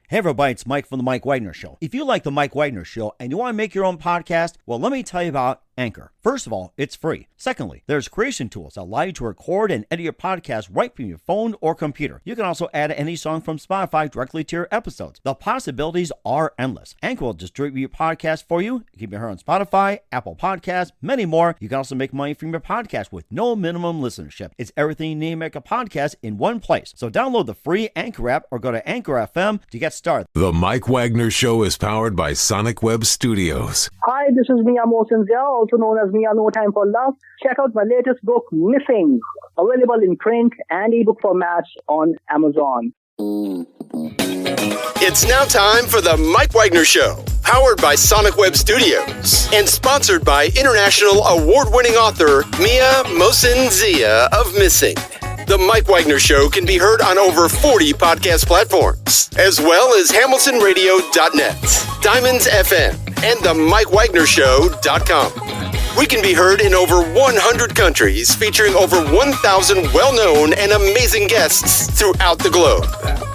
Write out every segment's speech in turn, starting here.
Hey everybody, it's Mike from The Mike Wagner Show. If you like The Mike Wagner Show and you want to make your own podcast, well, let me tell you about Anchor. First of all, it's free. Secondly, there's creation tools that allow you to record and edit your podcast right from your phone or computer. You can also add any song from Spotify directly to your episodes. The possibilities are endless. Anchor will distribute your podcast for you. You can be heard on Spotify, Apple Podcasts, many more. You can also make money from your podcast with no minimum listenership. It's everything you need to make a podcast in one place. So download the free Anchor app or go to Anchor FM to get started. The Mike Wagner Show is powered by Sonic Web Studios. Hi, this is Mia Mosinzia, also known as Mia No Time for Love. Check out my latest book, Missing, available in print and ebook formats on Amazon. It's now time for the Mike Wagner Show, powered by Sonic Web Studios and sponsored by international award-winning author Mia Mosinzia of Missing. The Mike Wagner Show can be heard on over 40 podcast platforms, as well as HamiltonRadio.net, Diamonds FM, and the MikeWagnerShow.com. We can be heard in over 100 countries, featuring over 1,000 well-known and amazing guests throughout the globe.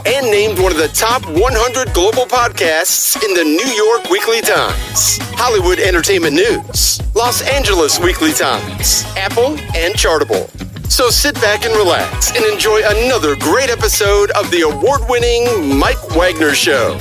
And named one of the top 100 global podcasts in the New York Weekly Times, Hollywood Entertainment News, Los Angeles Weekly Times, Apple, and Chartable. So sit back and relax and enjoy another great episode of the award-winning Mike Wagner Show.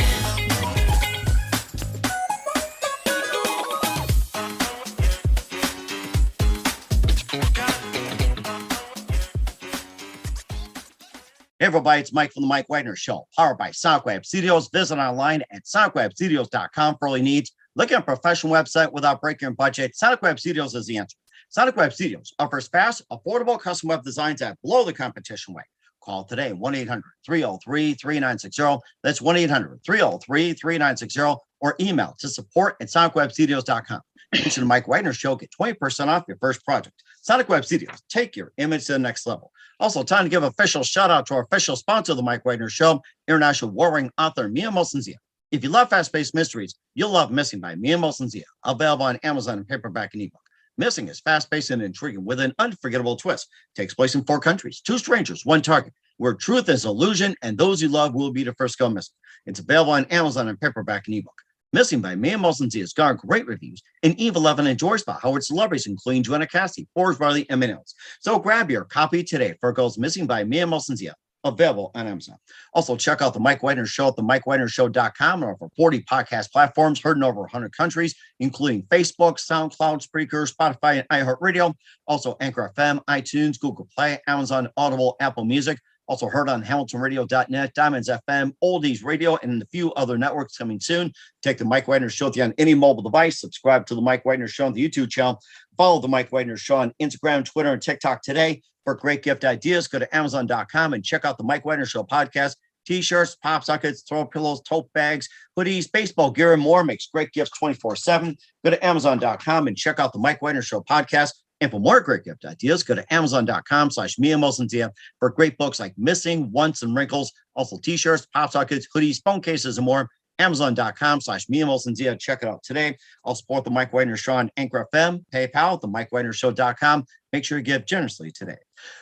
Hey everybody, it's Mike from The Mike Wagner Show, powered by Sonic Web Studios. Visit online at sonicwebstudios.com for all your needs. Look at a professional website without breaking your budget. Sonic Web Studios is the answer. Sonic Web Studios offers fast, affordable custom web designs that blow the competition away. Call today, 1-800-303-3960. That's 1-800-303-3960. Or email to support@sonicwebstudios.com. Mention the Mike Wagner Show, get 20% off your first project. Sonic Web Studios, take your image to the next level. Also, time to give official shout out to our official sponsor of the Mike Wagner Show, international warring author Mia Mosinzia. If you love fast-paced mysteries, you'll love Missing by Mia Mosinzia, available on Amazon in paperback and ebook. Missing is fast-paced and intriguing with an unforgettable twist. Takes place in 4 countries, 2 strangers, 1 target, where truth is illusion and those you love will be the first to go missing. It's available on Amazon in paperback and ebook. Missing by Mia Mosinzia has garnered great reviews, and Eve 11 enjoys by Howard celebrities, including Joanna Cassidy, Forrest Riley, and many else. So grab your copy today for Girls Missing by Mia Mosinzia, available on Amazon. Also, check out the Mike Wagner Show at themikewagnershow.com and over 40 podcast platforms heard in over 100 countries, including Facebook, SoundCloud, Spreaker, Spotify, and iHeartRadio. Also, Anchor FM, iTunes, Google Play, Amazon, Audible, Apple Music. Also heard on HamiltonRadio.net, Diamonds FM, Oldies Radio, and a few other networks coming soon. Take the Mike Wagner Show on any mobile device. Subscribe to the Mike Wagner Show on the YouTube channel. Follow the Mike Wagner Show on Instagram, Twitter, and TikTok today. For great gift ideas, go to Amazon.com and check out the Mike Wagner Show podcast. T-shirts, pop sockets, throw pillows, tote bags, hoodies, baseball gear, and more. Makes great gifts 24/7. Go to Amazon.com and check out the Mike Wagner Show podcast. And for more great gift ideas, go to Amazon.com/Mia Mosinzia for great books like Missing, Once, and Wrinkles. Also T-shirts, pop sockets, hoodies, phone cases, and more. Amazon.com/Mia Mosinzia. Check it out today. I'll support the Mike Wagner Show on Anchor FM, PayPal, the MikeWagnerShow.com. Make sure you give generously today.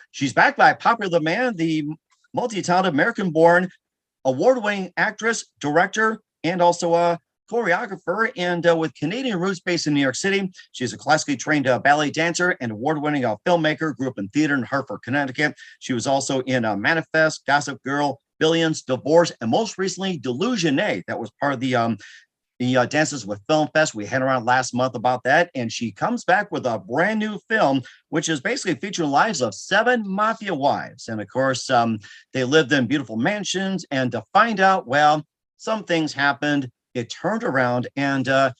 She's backed by popular demand, the multi-talented American-born award-winning actress, director, and also a choreographer, and with Canadian roots based in New York City. She's a classically trained ballet dancer and award-winning filmmaker, grew up in theater in Hartford, Connecticut. She was also in Manifest, Gossip Girl, Billions, Divorce, and most recently, Delusione. That was part of the Dances with Film Fest. We had around last month about that, and she comes back with a brand new film, which is basically featuring lives of 7 mafia wives. And of course, they lived in beautiful mansions, and to find out, well, some things happened. It turned around, and the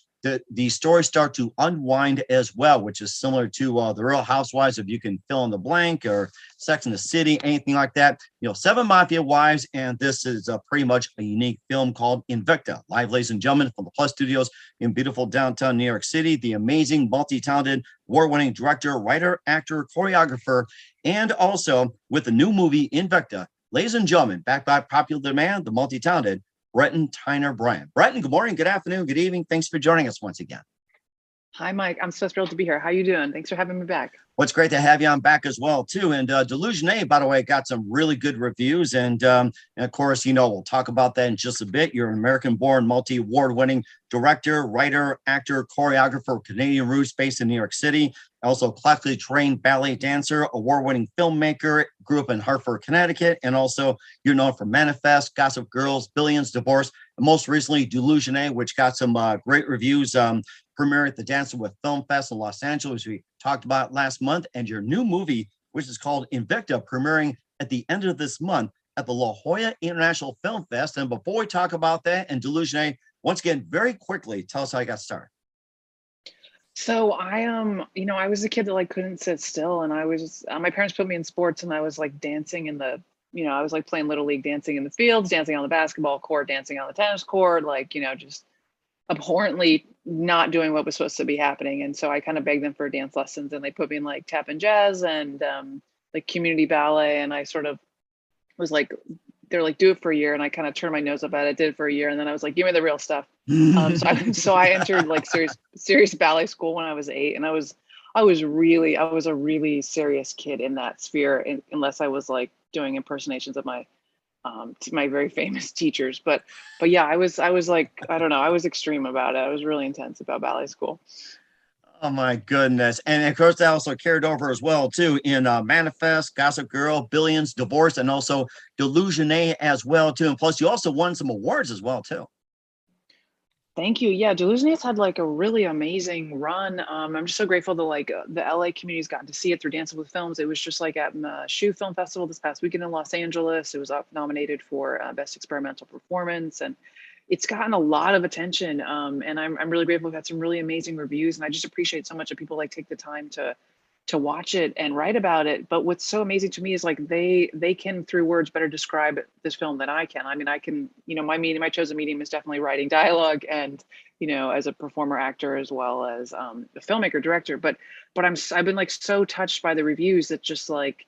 stories start to unwind as well, which is similar to the Real Housewives, if you can fill in the blank, or Sex in the City, anything like that. 7 mafia wives, and this is pretty much a unique film called Invicta. Live, ladies and gentlemen, from the Plus Studios in beautiful downtown New York City. The amazing, multi-talented, award-winning director, writer, actor, choreographer, and also with the new movie Invicta, ladies and gentlemen, backed by popular demand, the multi-talented Breton Tyner-Bryan. Breton, good morning, good afternoon, good evening. Thanks for joining us once again. Hi, Mike. I'm so thrilled to be here. How you doing? Thanks for having me back. Well, it's great to have you on back as well, too. And Delusione, by the way, got some really good reviews. And of course, we'll talk about that in just a bit. You're an American-born, multi-award-winning director, writer, actor, choreographer, Canadian roots based in New York City. Also classically trained ballet dancer, award-winning filmmaker, grew up in Hartford, Connecticut. And also you're known for Manifest, Gossip Girls, Billions, Divorce, and most recently Delusione, which got some great reviews. Premiere at the Dancing with Film Fest in Los Angeles, we talked about last month, and your new movie, which is called Invicta, premiering at the end of this month at the La Jolla International Film Fest. And before we talk about that and Delusione, once again, very quickly, tell us how you got started. So I was a kid that like couldn't sit still, and I was my parents put me in sports, and I was like dancing in the, I was like playing little league dancing in the fields, dancing on the basketball court, dancing on the tennis court, like just abhorrently not doing what was supposed to be happening. And so I kind of begged them for dance lessons, and they put me in like tap and jazz and like community ballet. And I sort of was like, they're like, do it for a year. And I kind of turned my nose up at it, did it for a year. And then I was like, give me the real stuff. So I entered like serious ballet school when I was 8. And I was a really serious kid in that sphere, unless I was like doing impersonations of my very famous teachers. But yeah, I was like, I don't know, I was extreme about it. I was really intense about ballet school. Oh my goodness. And of course, that also carried over as well, too, in Manifest, Gossip Girl, Billions, Divorce, and also Delusione as well, too. And plus, you also won some awards as well, too. Thank you. Yeah, Delusione's had like a really amazing run. I'm just so grateful that like the LA community's gotten to see it through Dancing with Films. It was just like at Shoe Film Festival this past weekend in Los Angeles. It was nominated for Best Experimental Performance, and it's gotten a lot of attention. And I'm really grateful. We've had some really amazing reviews, and I just appreciate so much that people like take the time to watch it and write about it. But what's so amazing to me is like they can through words better describe this film than I can. I mean, I can, my chosen medium is definitely writing dialogue, and as a performer, actor, as well as a filmmaker, director. But I've been like so touched by the reviews that just like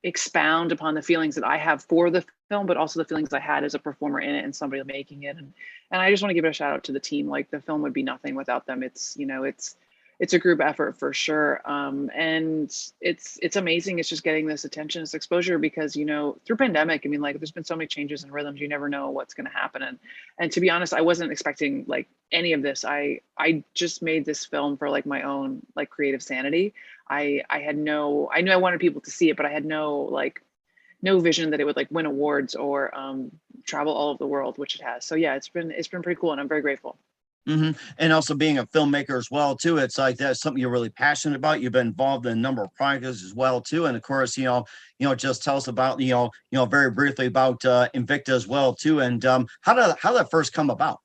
expound upon the feelings that I have for the film, but also the feelings I had as a performer in it and somebody making it. And I just want to give it a shout out to the team. Like the film would be nothing without them. It's a group effort for sure. And it's amazing. It's just getting this attention, this exposure, because, through pandemic, I mean, like there's been so many changes and rhythms, you never know what's going to happen. And to be honest, I wasn't expecting like any of this. I just made this film for like my own, like creative sanity. I knew I wanted people to see it, but I had no vision that it would like win awards or travel all over the world, which it has. So yeah, it's been pretty cool. And I'm very grateful. Mm-hmm. And also being a filmmaker as well, too. It's like that's something you're really passionate about. You've been involved in a number of projects as well, too. And of course, just tell us about, very briefly about Invicta as well, too. And how did that first come about?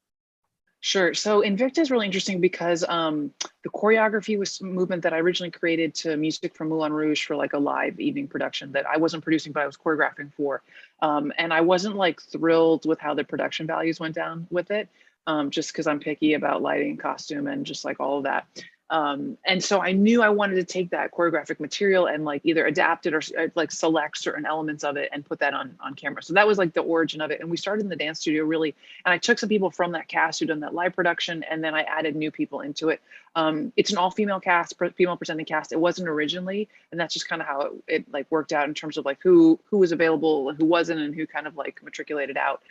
Sure. So Invicta is really interesting because the choreography was a movement that I originally created to music from Moulin Rouge for like a live evening production that I wasn't producing, but I was choreographing for. And I wasn't like thrilled with how the production values went down with it. Just because I'm picky about lighting, costume, and just like all of that. And so I knew I wanted to take that choreographic material and like either adapt it or like select certain elements of it and put that on camera. So that was like the origin of it. And we started in the dance studio really, and I took some people from that cast who'd done that live production, and then I added new people into it. It's an all-female cast, female presenting cast. It wasn't originally, and that's just kind of how it like worked out in terms of like who was available and who wasn't, and who kind of like matriculated out.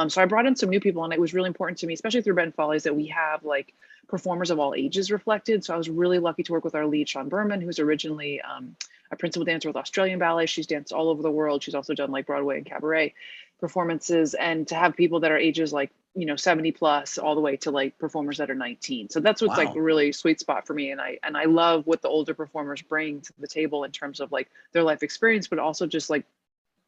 So I brought in some new people, and it was really important to me, especially through Breton Follies, that we have like performers of all ages reflected. So I was really lucky to work with our lead, Sean Berman, who's originally a principal dancer with Australian Ballet. She's danced all over the world. She's also done like Broadway and cabaret performances, and to have people that are ages like, 70 plus all the way to like performers that are 19. So that's what's like a really sweet spot for me. And I love what the older performers bring to the table in terms of like their life experience, but also just like,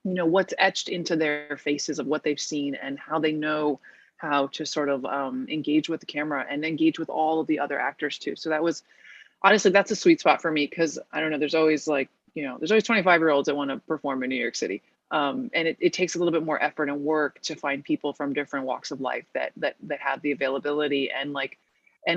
what's etched into their faces of what they've seen and how they know how to sort of engage with the camera and engage with all of the other actors too. So that was, honestly, that's a sweet spot for me, because I don't know, there's always like, there's always 25-year-olds that want to perform in New York City. And it takes a little bit more effort and work to find people from different walks of life that have the availability and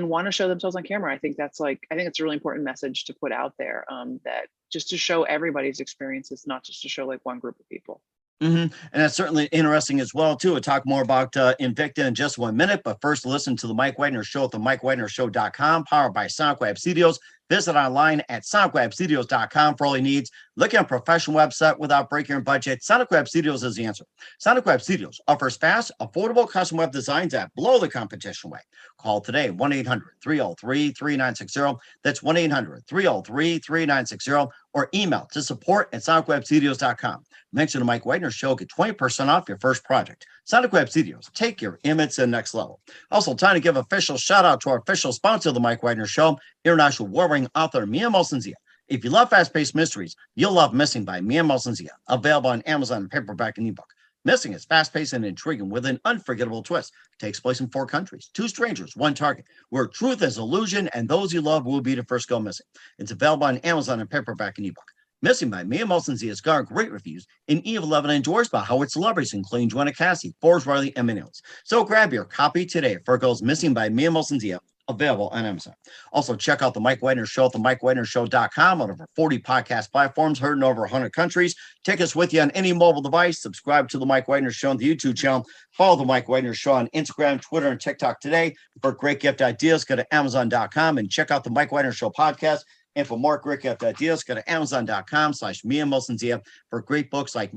want to show themselves on camera. I think it's a really important message to put out there, that just to show everybody's experiences, not just to show like one group of people. And that's certainly interesting as well, too. We'll talk more about Invicta in just 1 minute. But first, listen to the Mike Wagner Show at the MikeWagnerShow.com, powered by Sonic Web Studios. Visit online at sonicwebstudios.com for all your needs. Look at a professional website without breaking your budget. Sonic Web Studios is the answer. Sonic Web Studios offers fast, affordable custom web designs that blow the competition away. Call today, 1-800-303-3960. That's 1-800-303-3960. Or email to support@sonicwebstudios.com. Mention the Mike Wagner Show, get 20% off your first project. Sonic Web Studios, take your image to the next level. Also, time to give official shout out to our official sponsor of the Mike Wagner Show, international award-winning author Mia Mosensia. If you love fast-paced mysteries, you'll love Missing by Mia Mosensia, available on Amazon paperback and ebook. Missing is fast-paced and intriguing with an unforgettable twist. It takes place in 4 countries, 2 strangers, 1 target, where truth is illusion and those you love will be the first go missing. It's available on Amazon and paperback and ebook. Missing by Mia Mosensia has garnered great reviews, and Eve11 endorsed by Howard celebrities, including Joanna Cassie, Forbes Riley, and many others. So grab your copy today for Girls Missing by Mia Mosensia, available on Amazon. Also, check out the Mike Wagner Show at the MikeWagnerShow.com on over 40 podcast platforms, heard in over 100 countries. Take us with you on any mobile device. Subscribe to the Mike Wagner Show on the YouTube channel. Follow the Mike Wagner Show on Instagram, Twitter, and TikTok today. For great gift ideas, go to Amazon.com and check out the Mike Wagner Show podcast. And for more great gift ideas, go to Amazon.com/Mia Mosensia for great books like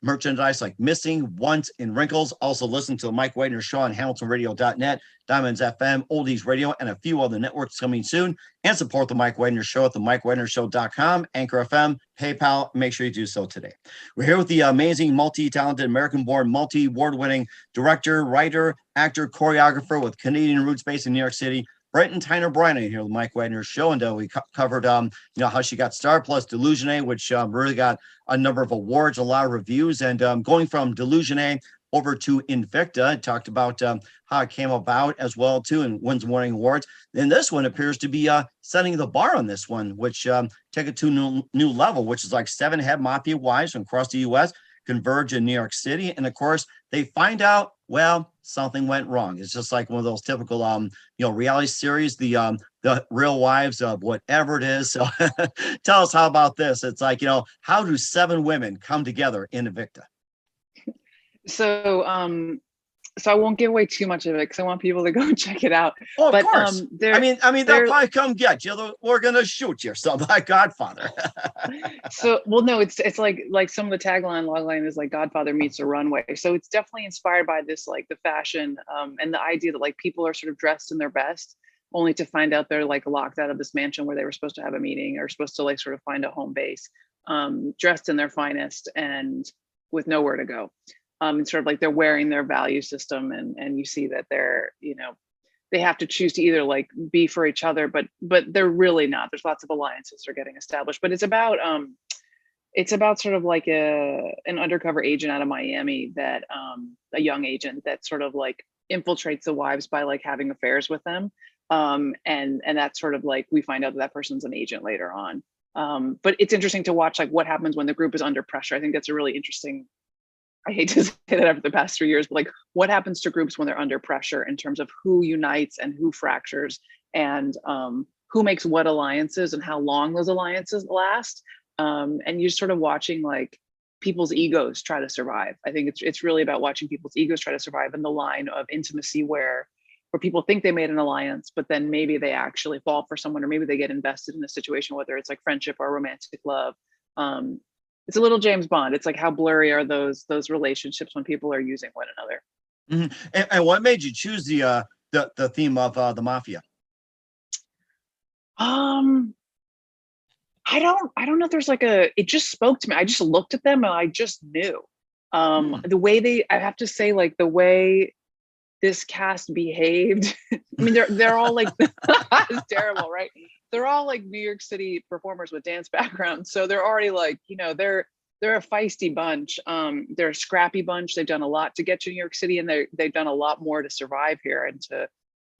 merchandise like Missing, Once, and Wrinkles. Also listen to the Mike Wagner Show on HamiltonRadio.net, Diamonds FM, Oldies Radio, and a few other networks coming soon. And support the Mike Wagner Show at the MikeWagnerShow.com, Anchor FM, PayPal. Make sure you do so today. We're here with the amazing, multi-talented, American-born, multi-award-winning director, writer, actor, choreographer with Canadian roots based in New York City, Breton Tyner-Bryan here with the Mike Wagner Show, and we covered, how she got started, plus Delusione, which really got a number of awards, a lot of reviews, and going from Delusione over to Invicta, talked about how it came about as well too, and wins winning awards. Then this one appears to be setting the bar on this one, which take it to a new level, which is like 7 head mafia wives from across the U.S. converge in New York City, and of course they find out, well, something went wrong. It's just like one of those typical reality series, the Real Wives of whatever it is. So tell us, how about this? It's like, how do 7 women come together in Invicta? So I won't give away too much of it because I want people to go check it out. Oh, of but course. I mean, they'll probably come get you. We're gonna shoot you, so like Godfather. No, it's like some of the logline is like Godfather meets a runway. So it's definitely inspired by this, like the fashion and the idea that like people are sort of dressed in their best, only to find out they're like locked out of this mansion where they were supposed to have a meeting or supposed to like sort of find a home base, dressed in their finest and with nowhere to go. And sort of like they're wearing their value system, and you see that they're, they have to choose to either like be for each other, but they're really not. There's lots of alliances that are getting established, but it's about sort of like an undercover agent out of Miami that a young agent that sort of like infiltrates the wives by like having affairs with them, and that's sort of like we find out that person's an agent later on. But it's interesting to watch like what happens when the group is under pressure. I think that's a really interesting. I hate to say that after the past 3 years, but like what happens to groups when they're under pressure in terms of who unites and who fractures, and who makes what alliances and how long those alliances last. And you're sort of watching like people's egos try to survive. I think it's really about watching people's egos try to survive in the line of intimacy where people think they made an alliance, but then maybe they actually fall for someone, or maybe they get invested in a situation, whether it's like friendship or romantic love. It's a little James Bond. It's like, how blurry are those relationships when people are using one another? Mm-hmm. And what made you choose the theme of the mafia? I don't know if there's like it just spoke to me. I just looked at them and I just knew. The way I have to say, like the way this cast behaved. I mean, they're all like, it's terrible, right? They're all like New York City performers with dance backgrounds. So they're already like, they're a feisty bunch. They're a scrappy bunch. They've done a lot to get to New York City, and they've done a lot more to survive here and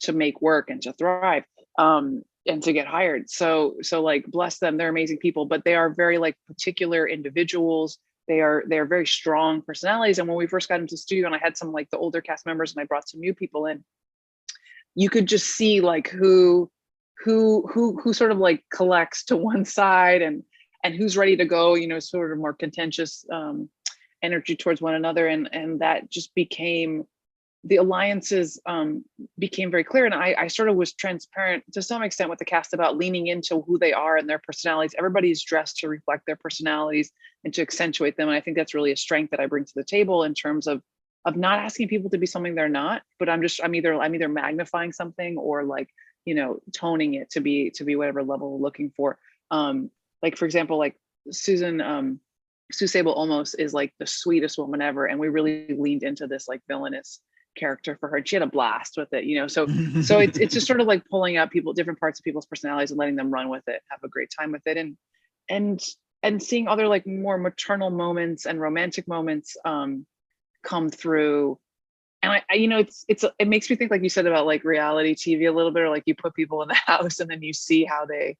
to make work and to thrive, and to get hired. So like, bless them, they're amazing people, but they are very like particular individuals. They are very strong personalities. And when we first got into the studio and I had some like the older cast members and I brought some new people in, you could just see like who sort of like collects to one side and who's ready to go, sort of more contentious energy towards one another, and that just became, the alliances became very clear. And I sort of was transparent to some extent with the cast about leaning into who they are and their personalities. Everybody's dressed to reflect their personalities and to accentuate them. And I think that's really a strength that I bring to the table in terms of not asking people to be something they're not, but I'm either magnifying something or like, toning it to be whatever level we're looking for. Like for example, like Sue Sable almost is like the sweetest woman ever. And we really leaned into this like villainous character for her. And she had a blast with it, so it's just sort of like pulling out different parts of people's personalities and letting them run with it, have a great time with it. And seeing other like more maternal moments and romantic moments come through. And I it makes me think, like you said, about like reality TV a little bit, or like you put people in the house and then you see how they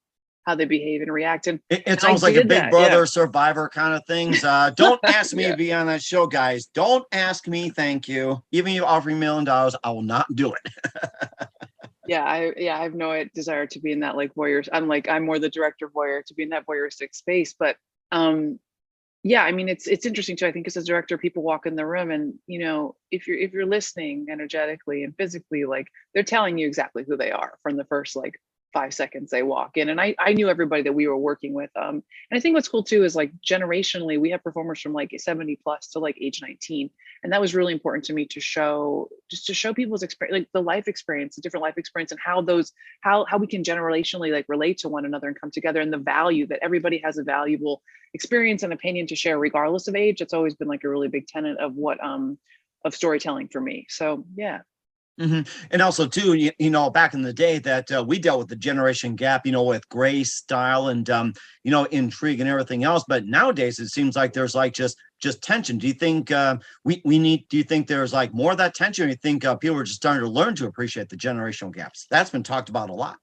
behave and react. And it's almost like a Big Brother Survivor kind of things. Don't ask me to be on that show, guys. Don't ask me. Thank you. Even you offer me $1 million, I will not do it. I have no desire to be in that like voyeur. I'm more the director voyeur, to be in that voyeuristic space. But I mean, it's interesting too. I think as a director, people walk in the room and, if you're listening energetically and physically, like they're telling you exactly who they are from the first like 5 seconds they walk in. And I knew everybody that we were working with. And I think what's cool too is like generationally, we have performers from like 70 plus to like age 19. And that was really important to me to show people's experience, like the life experience, the different life experience, and how we can generationally like relate to one another and come together, and the value that everybody has a valuable experience and opinion to share regardless of age. It's always been like a really big tenet of what of storytelling for me. So yeah. Mm-hmm. And also too, back in the day that we dealt with the generation gap, with grace, style, and intrigue and everything else. But nowadays it seems like there's like just tension. Do you think do you think there's like more of that tension, or do you think people are just starting to learn to appreciate the generational gaps? That's been talked about a lot.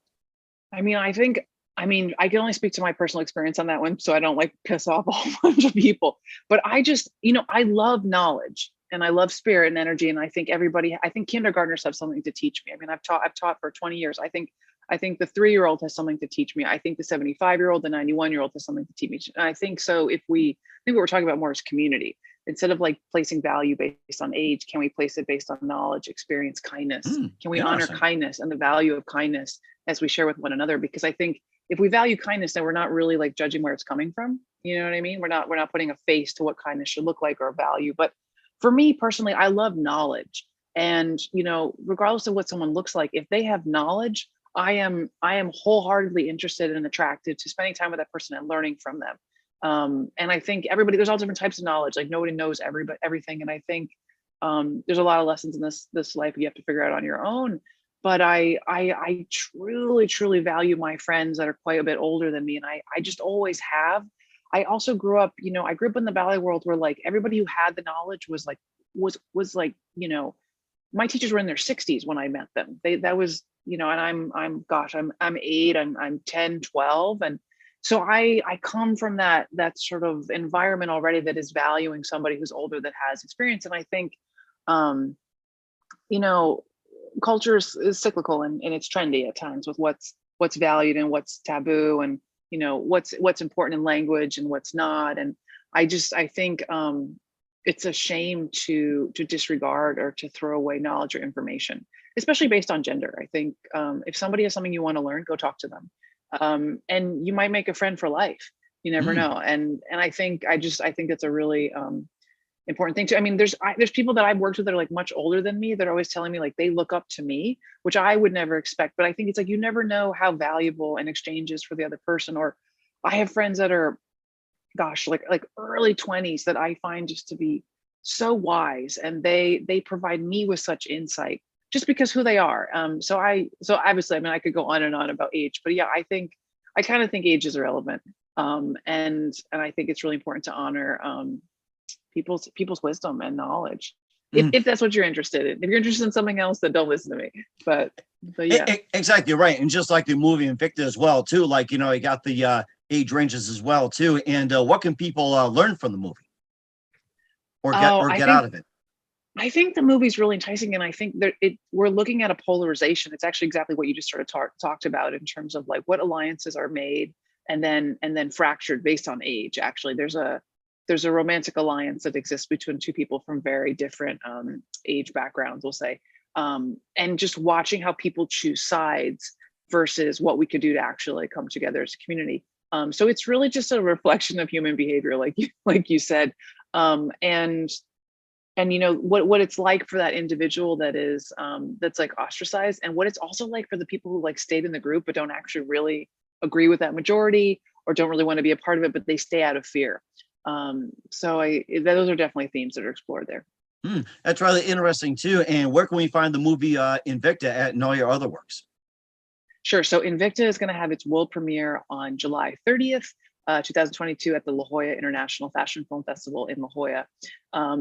I mean, I can only speak to my personal experience on that one, so I don't like piss off a whole bunch of people. But I just, I love knowledge. And I love spirit and energy. And I think kindergartners have something to teach me. I mean, I've taught for 20 years. I think the 3-year-old has something to teach me. I think the 75-year-old, the 91-year-old has something to teach me. And I think so. I think what we're talking about more is community. Instead of like placing value based on age, can we place it based on knowledge, experience, kindness? Can we honor kindness and the value of kindness as we share with one another? Because I think if we value kindness, then we're not really like judging where it's coming from. You know what I mean? We're not putting a face to what kindness should look like or value. But for me personally, I love knowledge. And, regardless of what someone looks like, if they have knowledge, I am wholeheartedly interested and attracted to spending time with that person and learning from them. And I think there's all different types of knowledge. Like nobody knows everything. And I think there's a lot of lessons in this life you have to figure out on your own. But I truly, truly value my friends that are quite a bit older than me. And I just always have. I also grew up, I grew up in the ballet world where like everybody who had the knowledge was like, my teachers were in their 60s when I met them. That was, and I'm 8, I'm 10, 12. And so I come from that sort of environment already that is valuing somebody who's older, that has experience. And I think, culture is cyclical and it's trendy at times with what's valued and what's taboo, and what's important in language and what's not. And I think it's a shame to disregard or to throw away knowledge or information, especially based on gender. I think if somebody has something you want to learn, go talk to them. And you might make a friend for life. You never know. And I think that's a really important thing too. I mean, there's people that I've worked with that are like much older than me that are always telling me like they look up to me, which I would never expect. But I think it's like you never know how valuable an exchange is for the other person. Or I have friends that are, like early 20s that I find just to be so wise, and they provide me with such insight just because who they are. So obviously, I mean, I could go on and on about age, but yeah, I kind of think age is irrelevant. And I think it's really important to honor people's wisdom and knowledge, if that's what you're interested in. If you're interested in something else, then don't listen to me. But yeah, exactly right. And just like the movie Invicta as well too, like you got the age ranges as well too. And what can people learn from the movie or get out of it? I think the movie's really enticing, and I think that we're looking at a polarization. It's actually exactly what you just sort of talked about in terms of like what alliances are made and then fractured based on age. Actually, there's a there's a romantic alliance that exists between two people from very different age backgrounds, we'll say. And just watching how people choose sides versus what we could do to actually come together as a community. So it's really just a reflection of human behavior, like you said, and you know what it's like for that individual that is that's like ostracized, and what it's also like for the people who like stayed in the group but don't actually really agree with that majority or don't really want to be a part of it, but they stay out of fear. So those are definitely themes that are explored there. That's really interesting too. And where can we find the movie Invicta and all your other works? Sure. So Invicta is going to have its world premiere on July 30th, 2022 at the La Jolla International Fashion Film Festival in La Jolla.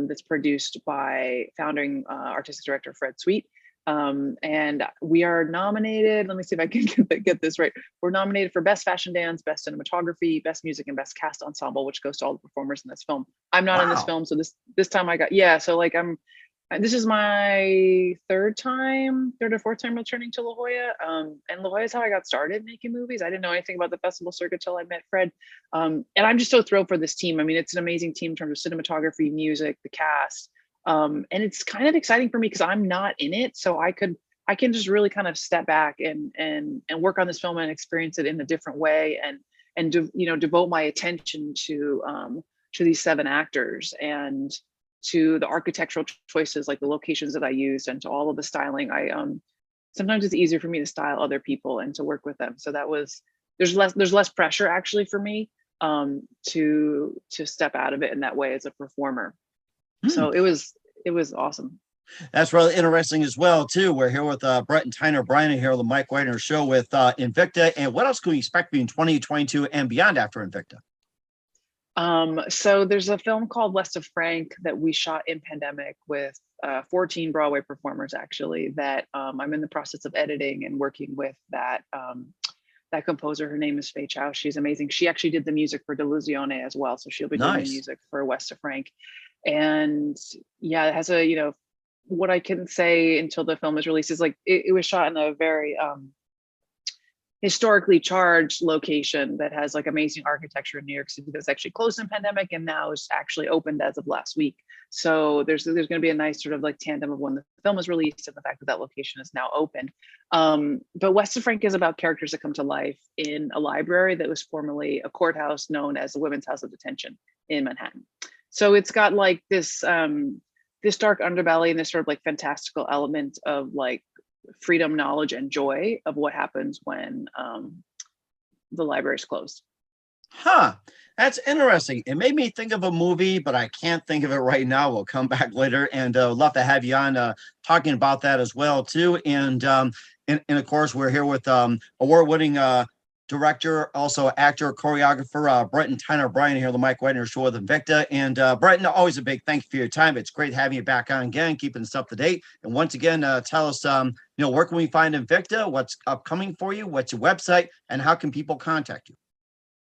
That's produced by founding artistic director Fred Sweet. And we are nominated, let me see if I can get this right. We're nominated for Best Fashion Dance, Best Cinematography, Best Music, and Best Cast Ensemble, which goes to all the performers in this film. I'm not in this film, so this time I got, so like this is my third or fourth time returning to La Jolla. And La Jolla is how I got started making movies. I didn't know anything about the festival circuit till I met Fred. And I'm just so thrilled for this team. I mean, it's an amazing team in terms of cinematography, music, the cast. And it's kind of exciting for me because I'm not in it. So I can just really kind of step back and work on this film and experience it in a different way and devote my attention to these 7 actors and to the architectural choices, like the locations that I used, and to all of the styling. Sometimes it's easier for me to style other people and to work with them. So there's less pressure actually for me to step out of it in that way as a performer. So it was awesome. That's really interesting as well too. We're here with Breton Tyner-Bryan here on the Mike Wagner Show with Invicta. And what else can we expect in 2022 and beyond after Invicta? So there's a film called West of Frank that we shot in pandemic with 14 Broadway performers actually, that I'm in the process of editing and working with that composer. Her name is Fei Chow. She's amazing. She actually did the music for Delusione as well. So she'll be doing the music for West of Frank. And yeah, it has what I can say until the film is released is like, it was shot in a very historically charged location that has like amazing architecture in New York City that's actually closed in pandemic and now is actually opened as of last week. So there's going to be a nice sort of like tandem of when the film is released and the fact that location is now opened. But West of Frank is about characters that come to life in a library that was formerly a courthouse known as the Women's House of Detention in Manhattan. So it's got like this dark underbelly and this sort of like fantastical element of like freedom, knowledge, and joy of what happens when the library is closed. That's interesting. It made me think of a movie, but I can't think of it right now. We'll come back later, and love to have you on talking about that as well too. And of course, we're here with award-winning director, also actor, choreographer, Breton Tyner-Bryan here on the Mike Wagner Show with Invicta. And Breton, always a big thank you for your time. It's great having you back on again, keeping us up to date. And once again, tell us, where can we find Invicta? What's upcoming for you? What's your website? And how can people contact you?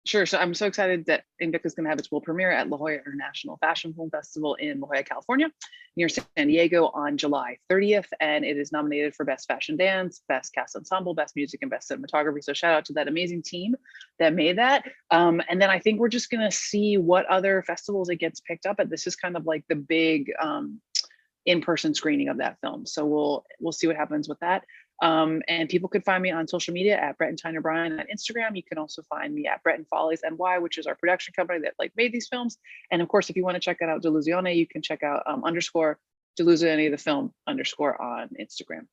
Sure. So I'm so excited that Invicta is going to have its world premiere at La Jolla International Fashion Film Festival in La Jolla, California, near San Diego on July 30th. And it is nominated for Best Fashion Dance, Best Cast Ensemble, Best Music, and Best Cinematography. So shout out to that amazing team that made that. And then I think we're just going to see what other festivals it gets picked up at. This is kind of like the big in-person screening of that film. So we'll see what happens with that. And people could find me on social media at Breton Tyner-Bryan on Instagram. You can also find me at Breton Follies NY, which is our production company that like made these films. And of course, if you want to check out Delusione, you can check out _Delusione the film _ on Instagram.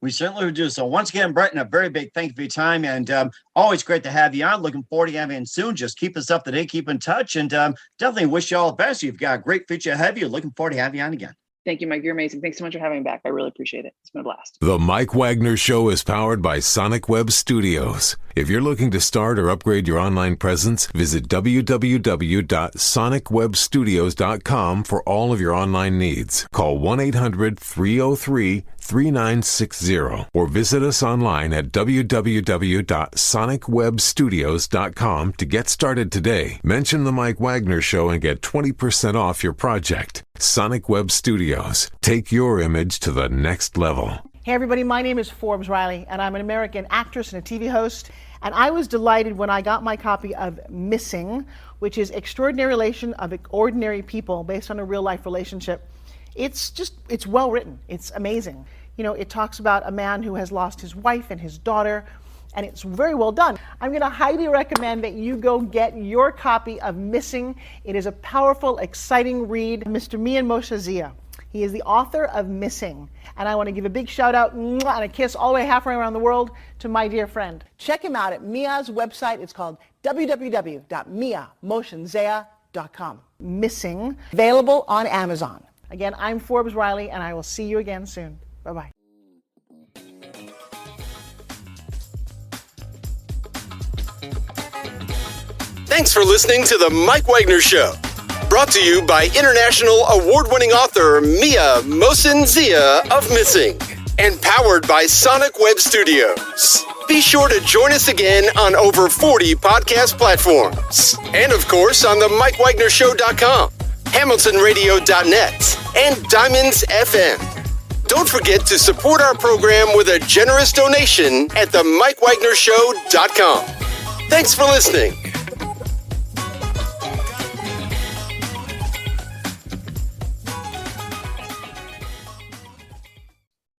We certainly would do. So once again, Breton, a very big thank you for your time, and always great to have you on. Looking forward to having you soon. Just keep us up to date, keep in touch, and definitely wish you all the best. You've got a great future ahead of you. Looking forward to having you on again. Thank you, Mike. You're amazing. Thanks so much for having me back. I really appreciate it. It's been a blast. The Mike Wagner Show is powered by Sonic Web Studios. If you're looking to start or upgrade your online presence, visit www.sonicwebstudios.com for all of your online needs. Call 1-800-303-3960 or visit us online at www.sonicwebstudios.com to get started today. Mention the Mike Wagner Show and get 20% off your project. Sonic Web Studios. Take your image to the next level. Hey everybody, my name is Forbes Riley and I'm an American actress and a TV host. And I was delighted when I got my copy of Missing, which is Extraordinary Relation of Ordinary People based on a real life relationship. It's well written. It's amazing. You know, it talks about a man who has lost his wife and his daughter, and it's very well done. I'm going to highly recommend that you go get your copy of Missing. It is a powerful, exciting read. Mr. Mian Moshe Zia. He is the author of Missing. And I want to give a big shout out and a kiss all the way halfway around the world to my dear friend. Check him out at Mia's website. It's called www.miamotionsea.com. Missing, available on Amazon. Again, I'm Forbes Riley, and I will see you again soon. Bye-bye. Thanks for listening to The Mike Wagner Show. Brought to you by international award-winning author Mia Mohsen Zia of Missing. And powered by Sonic Web Studios. Be sure to join us again on over 40 podcast platforms. And of course on the MikeWagnerShow.com, HamiltonRadio.net, and Diamonds FM. Don't forget to support our program with a generous donation at the MikeWagnerShow.com. Thanks for listening.